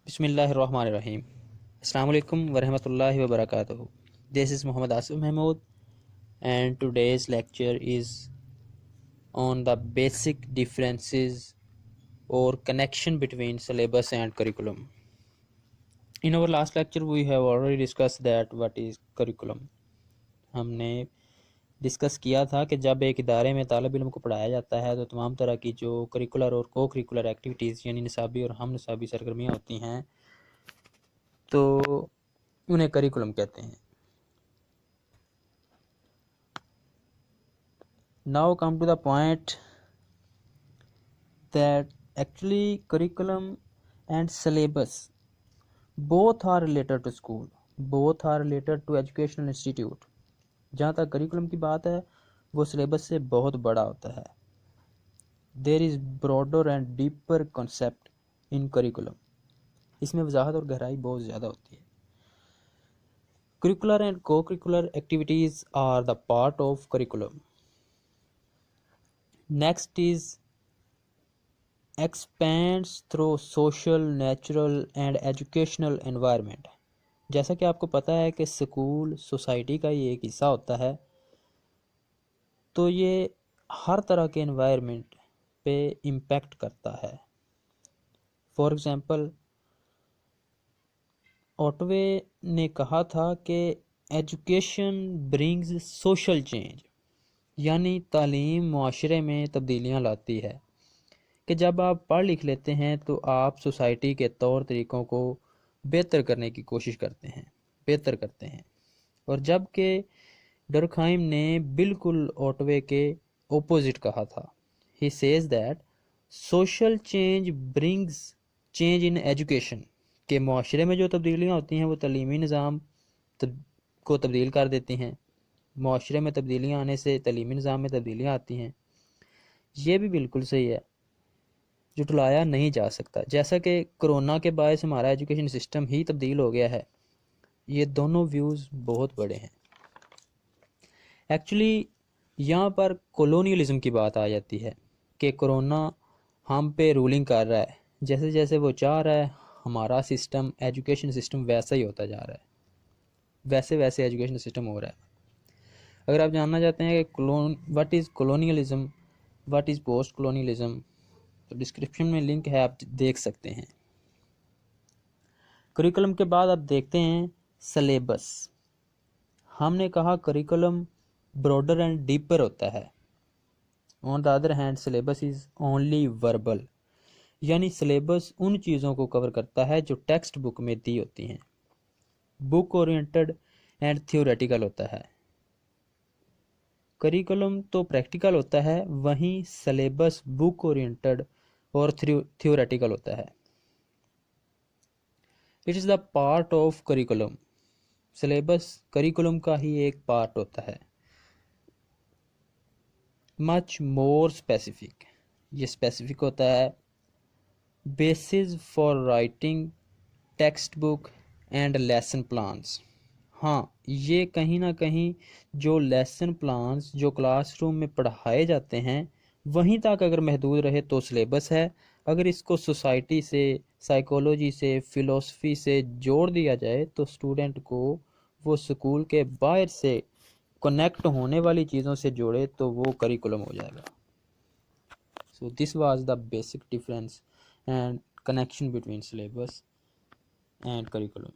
बिस्मिल्लाहिर्रहमानिर्रहीम। अस्सलाम वालेकुम वरहमतुल्लाहि वबरकातुहू। This is Muhammad Asif Mahmood and today's lecture is on the basic differences or connection between syllabus and curriculum. In our last lecture we have already discussed that what is curriculum. हमने discuss किया था कि जब एक इदारे में तालिब इल्म को पढ़ाया जाता है तो तमाम तरह की जो करिकुलर और को करिकुलर एक्टिविटीज़ यानी निसाबी और हम निसाबी सरगर्मियाँ होती हैं तो उन्हें करिकुलम कहते हैं। Now come to the point that actually curriculum and syllabus both are related to school, both are related to educational institute. जहाँ तक करिकुलम की बात है वो सिलेबस से बहुत बड़ा होता है। There is broader and deeper concept in curriculum. इसमें वजाहत और गहराई बहुत ज़्यादा होती है। Curricular and co curricular activities are the part of curriculum. Next is expands through social, natural and educational environment। जैसा कि आपको पता है कि स्कूल सोसाइटी का ही एक हिस्सा होता है तो ये हर तरह के एनवायरनमेंट पे इम्पैक्ट करता है। फॉर एग्ज़ाम्पल ऑटवे ने कहा था कि एजुकेशन ब्रिंग्स सोशल चेंज, यानी तालीम मुआशरे में तब्दीलियाँ लाती है कि जब आप पढ़ लिख लेते हैं तो आप सोसाइटी के तौर तरीक़ों को बेहतर करने की कोशिश बेहतर करते हैं। और जबकि डरखाइम ने बिल्कुल ऑटवे के ओपोजिट कहा था। He says that social change brings change in education, के मुआशरे में जो तब्दीलियाँ होती हैं वो तलीमी निज़ाम को तब्दील कर देती हैं। मुआशरे में तब्दीलियाँ आने से तलीमी निज़ाम में तब्दीलियाँ आती हैं। ये भी बिल्कुल सही है, जुटलाया नहीं जा सकता। जैसा कि कोरोना के बायस हमारा एजुकेशन सिस्टम ही तब्दील हो गया है। ये दोनों व्यूज़ बहुत बड़े हैं। एक्चुअली यहाँ पर कॉलोनियलिज्म की बात आ जाती है कि कोरोना हम पे रूलिंग कर रहा है। जैसे जैसे वो चाह रहा है हमारा सिस्टम एजुकेशन सिस्टम वैसा ही होता जा रहा है, वैसे वैसे एजुकेशन सिस्टम हो रहा है। अगर आप जानना चाहते हैं कि what is colonialism, what is post colonialism, तो डिस्क्रिप्शन में लिंक है, आप देख सकते हैं। करिकुलम के बाद आप देखते हैं सिलेबस। हमने कहा करिकुलम ब्रॉडर एंड डीपर होता है। On the other hand syllabus is only verbal, यानी सिलेबस उन चीज़ों को कवर करता है जो टेक्स्ट बुक में दी होती हैं। बुक ओरिएंटेड एंड थियोरेटिकल होता है। करिकुलम तो प्रैक्टिकल होता है, वहीं सिलेबस बुक ओरिएंटेड और थियोरेटिकल होता है। It is the part of curriculum. Syllabus curriculum का ही एक पार्ट होता है। मच मोर स्पेसिफिक, ये स्पेसिफिक होता है। Basis for writing text book and lesson plans. हाँ, ये कहीं ना कहीं जो लेसन प्लान्स जो क्लासरूम में पढ़ाए जाते हैं वहीं तक अगर महदूद रहे तो सिलेबस है। अगर इसको सोसाइटी से, साइकोलॉजी से, फ़िलोसफी से जोड़ दिया जाए तो स्टूडेंट को वो स्कूल के बाहर से कनेक्ट होने वाली चीज़ों से जोड़े तो वो करिकुलम हो जाएगा। So this was the basic difference and connection between syllabus and curriculum.